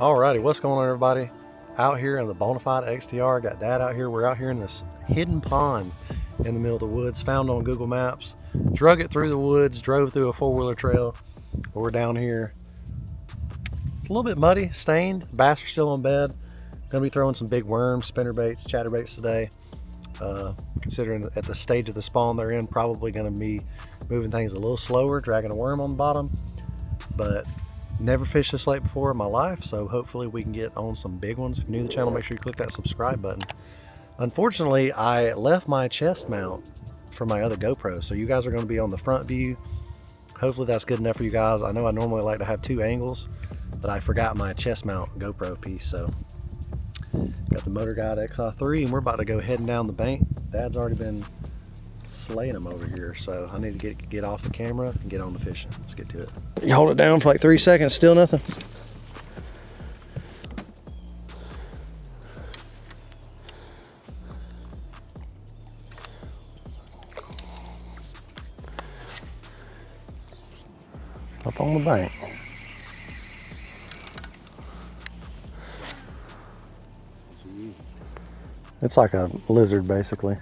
Alrighty, what's going on, everybody? Out here in the Bonafide XTR, got Dad out here. We're out here in this hidden pond in the middle of the woods, found on Google Maps. Drug it through the woods, drove through a four-wheeler trail. But we're down here. It's a little bit muddy, stained. Bass are still on bed. Gonna be throwing some big worms, spinner baits, chatterbaits today. Considering at the stage of the spawn they're in, probably gonna be moving things a little slower, dragging a worm on the bottom. But never fished this lake before in my life, so hopefully we can get on some big ones. If you're new to the channel, make sure you click that subscribe button. Unfortunately, I left my chest mount for my other GoPro, so you guys are going to be on the front view. Hopefully that's good enough for you guys. I know I normally like to have two angles, but I forgot my chest mount GoPro piece, so got the Motor Guide XI3, and we're about to go heading down the bank. Dad's already been slaying them over here, so I need to get off the camera and get on the fishing. Let's get to it. You hold it down for like 3 seconds, still nothing. Up on the bank. It's like a lizard, basically.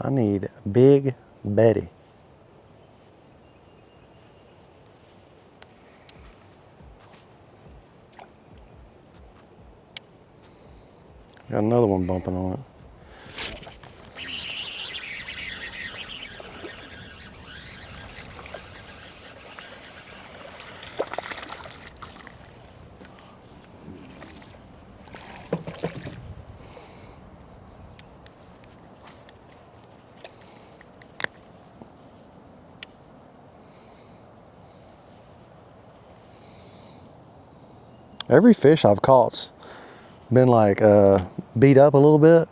I need Big Betty. Got another one bumping on it. Every fish I've caught's been like beat up a little bit.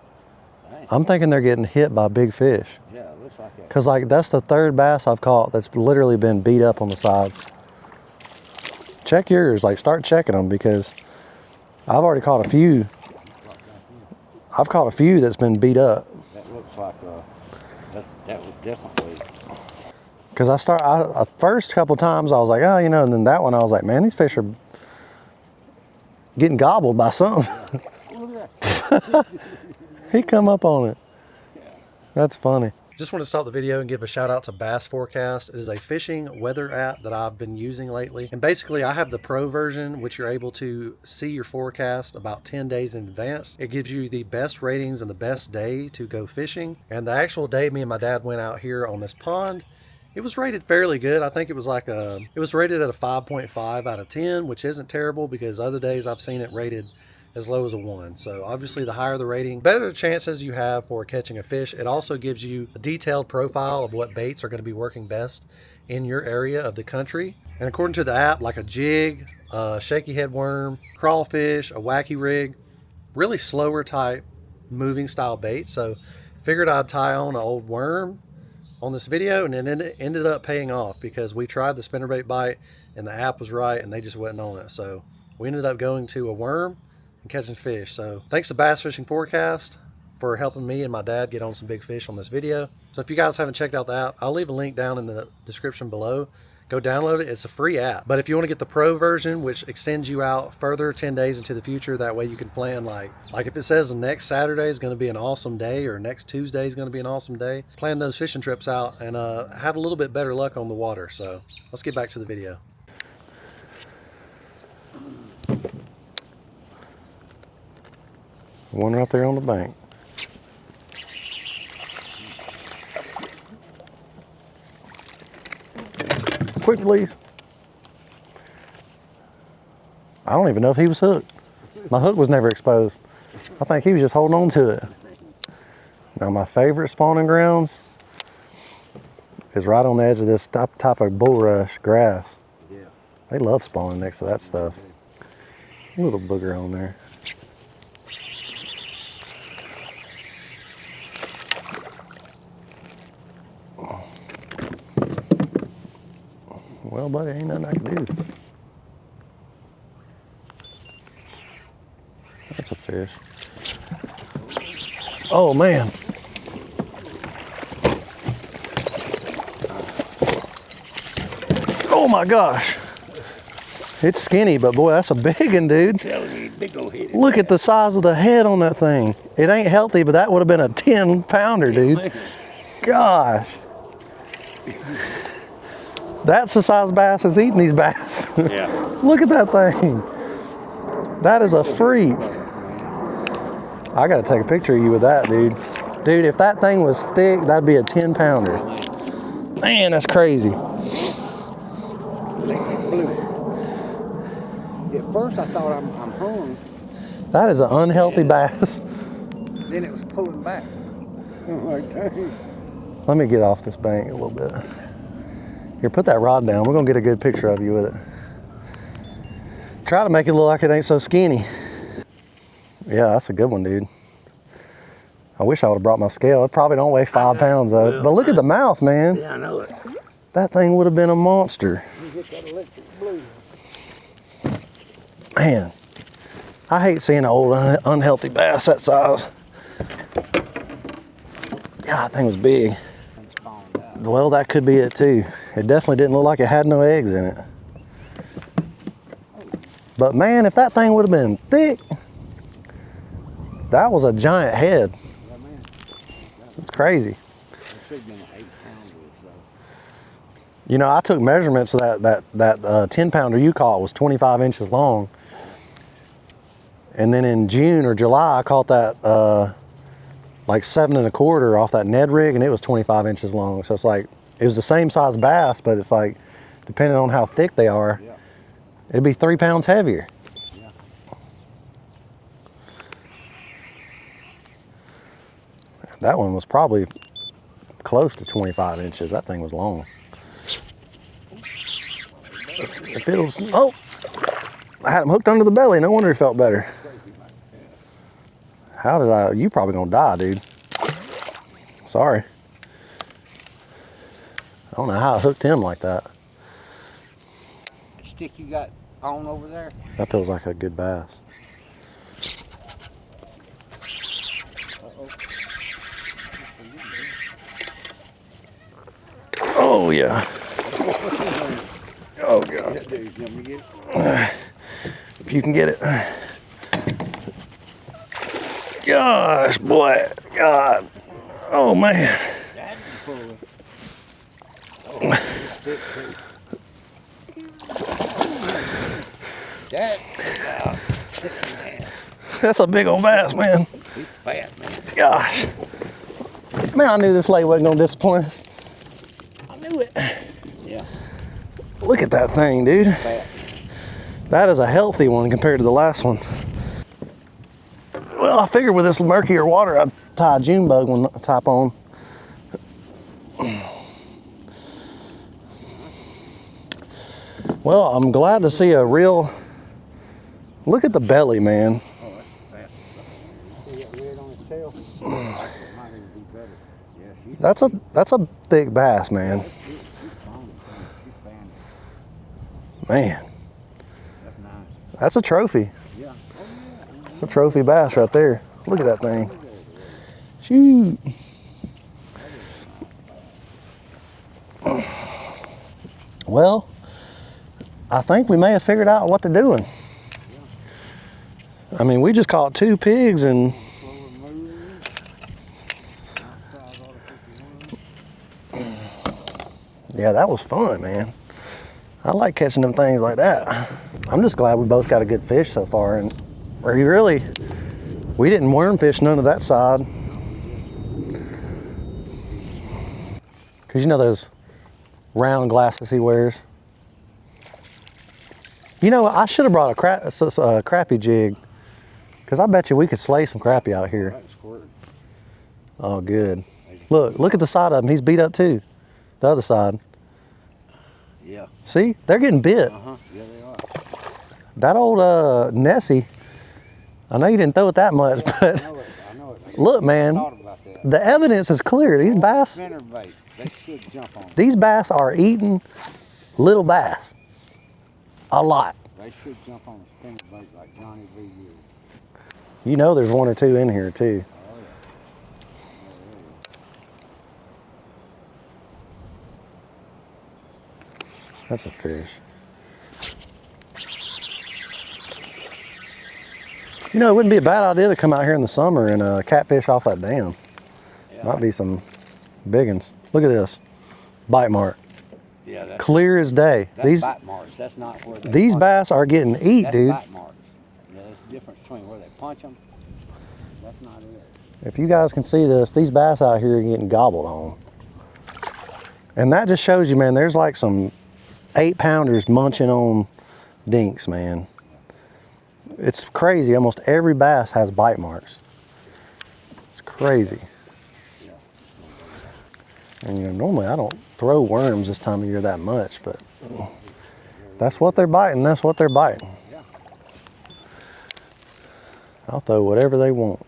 Dang. I'm thinking they're getting hit by big fish. Yeah, it looks like it. Cause like that's the third bass I've caught that's literally been beat up on the sides. Check yours, like start checking them, because I've already caught a few. I've caught a few that's been beat up. That looks like that was definitely. Cause I first couple times I was like, oh, you know, and then that one I was like, man, these fish are getting gobbled by something. Look at that. He come up on it. Yeah. That's funny. Just want to stop the video and give a shout out to Bass Forecast. It is a fishing weather app that I've been using lately. And basically I have the pro version, which you're able to see your forecast about 10 days in advance. It gives you the best ratings and the best day to go fishing. And the actual day me and my dad went out here on this pond, it was rated fairly good. I think it was like it was rated at a 5.5 out of 10, which isn't terrible, because other days I've seen it rated as low as a 1. So obviously the higher the rating, better the chances you have for catching a fish. It also gives you a detailed profile of what baits are going to be working best in your area of the country. And according to the app, like a jig, a shaky head worm, crawfish, a wacky rig, really slower type moving style bait. So figured I'd tie on an old worm on this video, and it ended up paying off, because we tried the spinnerbait bite and the app was right and they just wasn't on it. So we ended up going to a worm and catching fish. So thanks to Bass Fishing Forecast for helping me and my dad get on some big fish on this video. So if you guys haven't checked out the app, I'll leave a link down in the description below. Go download it. It's a free app. But if you want to get the pro version, which extends you out further 10 days into the future, that way you can plan like if it says the next Saturday is going to be an awesome day, or next Tuesday is going to be an awesome day, plan those fishing trips out and have a little bit better luck on the water. So let's get back to the video. One right there on the bank. Quick, please. I don't even know if he was hooked. My hook was never exposed. I think he was just holding on to it. Now my favorite spawning grounds is right on the edge of this type of bulrush grass. Yeah. They love spawning next to that stuff. A little booger on there. Well, buddy, ain't nothing I can do. That's a fish. Oh, man. Oh my gosh. It's skinny, but boy, that's a big one, dude. Big old head. Look at the size of the head on that thing. It ain't healthy, but that would have been a 10-pounder, dude. Gosh. That's the size bass that's eating these bass. Yeah. Look at that thing. That is a freak. I gotta take a picture of you with that, dude. Dude, if that thing was thick, that'd be a 10-pounder. Man, that's crazy. At first I thought I'm hung. That is an unhealthy bass. Then it was pulling back. I'm like, dang. Let me get off this bank a little bit. Here, put that rod down. We're gonna get a good picture of you with it. Try to make it look like it ain't so skinny. Yeah, that's a good one, dude. I wish I would have brought my scale. It probably don't weigh 5 pounds though. Well, but look at the mouth, man. Yeah, I know it. That thing would have been a monster. You get that electric blue. Man, I hate seeing an old unhealthy bass that size. God, that thing was big. Well, that could be it too. It definitely didn't look like it had no eggs in it. But man, if that thing would have been thick, that was a giant head. Yeah, man. It's crazy. It should have been an 8-pounder or so. You know, I took measurements of that 10-pounder you caught was 25 inches long. And then in June or July, I caught that like 7 1/4 off that Ned rig, and it was 25 inches long. So it's like, it was the same size bass, but it's like, depending on how thick they are, Yeah. it'd be 3 pounds heavier. Yeah. That one was probably close to 25 inches. That thing was long. If it was, oh, I had him hooked under the belly. No wonder he felt better. How did I, you probably gonna die, dude. Sorry. I don't know how I hooked him like that. Stick you got on over there? That feels like a good bass. Oh yeah. Oh God. If you can get it. Gosh, boy. God. Oh man. That's a big old bass, man. He's fat, man. Gosh. Man, I knew this lake wasn't gonna disappoint us. I knew it. Yeah. Look at that thing, dude. Fat. That is a healthy one compared to the last one. Well, I figured with this murkier water, I'd tie a June bug one top on. Well, I'm glad to see a real, look at the belly, man. Oh, that's fat. See that red on his tail? Might even be better. Yeah, she's That's a thick bass, man. She's fine. She's fine. Man, That's nice. that's a trophy. Yeah. Oh, yeah. It's a trophy bass right there. Look at that thing. Shoot. Well, I think we may have figured out what they're doing. I mean, we just caught 2 pigs and yeah, that was fun, man. I like catching them things like that. I'm just glad we both got a good fish so far, and we didn't worm fish none of that side. Cause you know those round glasses he wears. You know, I should have brought a crappie jig, cause I bet you we could slay some crappie out here. That squirted. Oh, good. Look at the side of him. He's beat up too. The other side. Yeah. See, they're getting bit. Uh-huh. Yeah, they are. That old Nessie, I know you didn't throw it that much, but I know it. look, man, Thought about that. the evidence is clear. These bass, Spinner bait. They should jump on it. these bass are eating little bass. A lot. They should jump on a spinner bait like Johnny V. would. You know there's 1 or 2 in here too. Oh, yeah. That's a fish. You know, it wouldn't be a bad idea to come out here in the summer and catfish off that dam. Yeah. Might be some big ones. Look at this. Bite mark. Yeah, that's Clear as day. That's bite marks. That's not where they These punch bass are getting eat, that's dude. bite marks. Yeah, there's a difference between where they punch them. That's not it. If you guys can see this, these bass out here are getting gobbled on. And that just shows you, man, there's like some 8-pounders munching on dinks, man. It's crazy. Almost every bass has bite marks. It's crazy. Yeah. And you know, normally I don't throw worms this time of year that much, but that's what they're biting. That's what they're biting. Yeah. I'll throw whatever they want.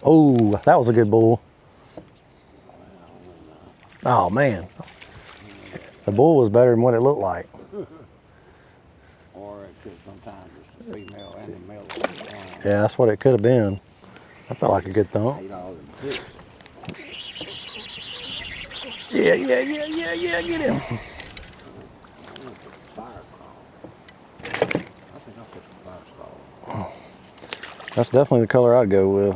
Oh, that was a good bull. Oh man, the bull was better than what it looked like. Or it could sometimes it's the female and the male. Yeah, that's what it could have been. That felt like a good thump. Yeah, get him. That's definitely the color I'd go with.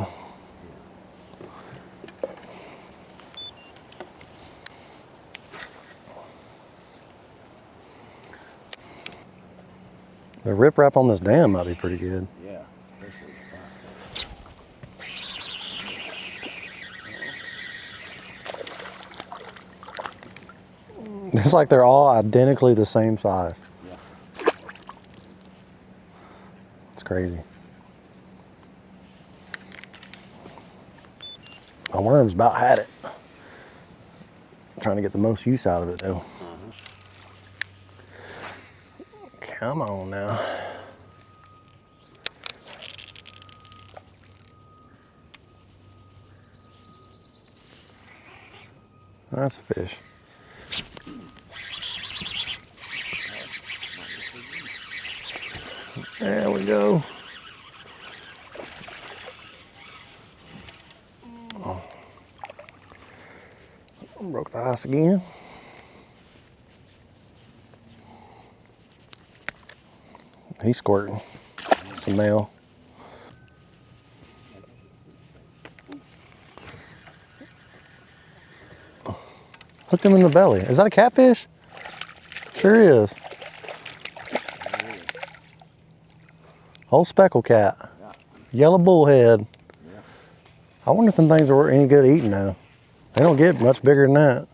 The riprap on this dam might be pretty good. Yeah. It's like they're all identically the same size. Yeah. It's crazy. My worm's about had it. I'm trying to get the most use out of it though. Come on now. That's a fish. There we go. Broke the ice again. He's squirting. It's a male. Hooked him in the belly. Is that a catfish? Sure is. Old speckle cat. Yellow bullhead. I wonder if them things are any good eating now. They don't get much bigger than that.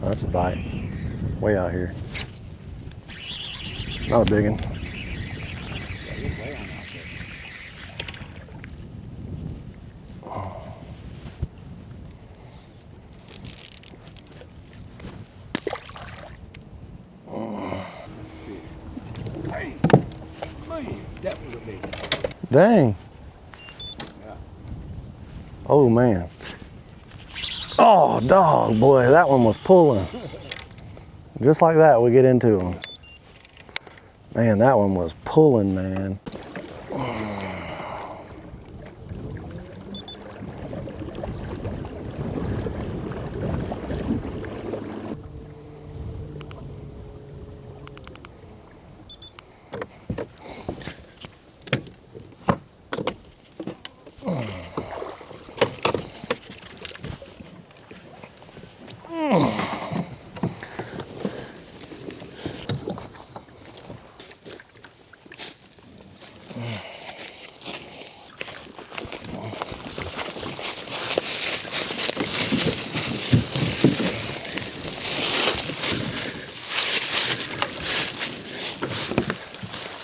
Oh, that's a bite. Way out here. Not a big one. That was a big one. Dang. Yeah. Oh man. Oh dog, boy, that one was pulling. Just like that, we get into them. Man, that one was pulling, man.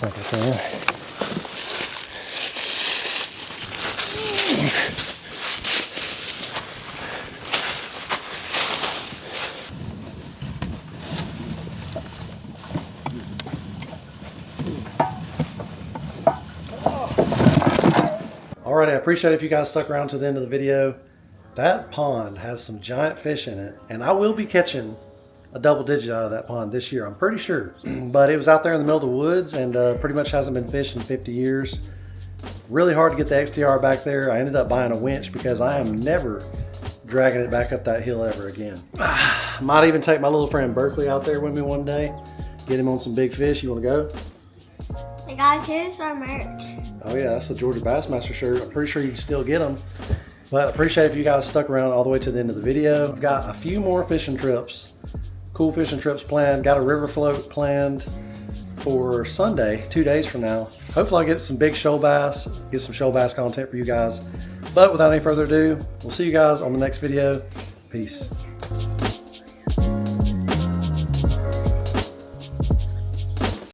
Like I said. Alright, I appreciate it if you guys stuck around to the end of the video. That pond has some giant fish in it, and I will be catching a double digit out of that pond this year, I'm pretty sure. But it was out there in the middle of the woods and pretty much hasn't been fished in 50 years. Really hard to get the XTR back there. I ended up buying a winch because I am never dragging it back up that hill ever again. Might even take my little friend Berkeley out there with me one day. Get him on some big fish. You want to go? I got here's our merch. Oh yeah, that's the Georgia Bassmaster shirt. I'm pretty sure you can still get them. But I appreciate if you guys stuck around all the way to the end of the video. I've got a few more fishing trips, cool fishing trips planned. Got a river float planned for Sunday, 2 days from now. Hopefully I'll get some big shoal bass, get some shoal bass content for you guys. But without any further ado, we'll see you guys on the next video. Peace.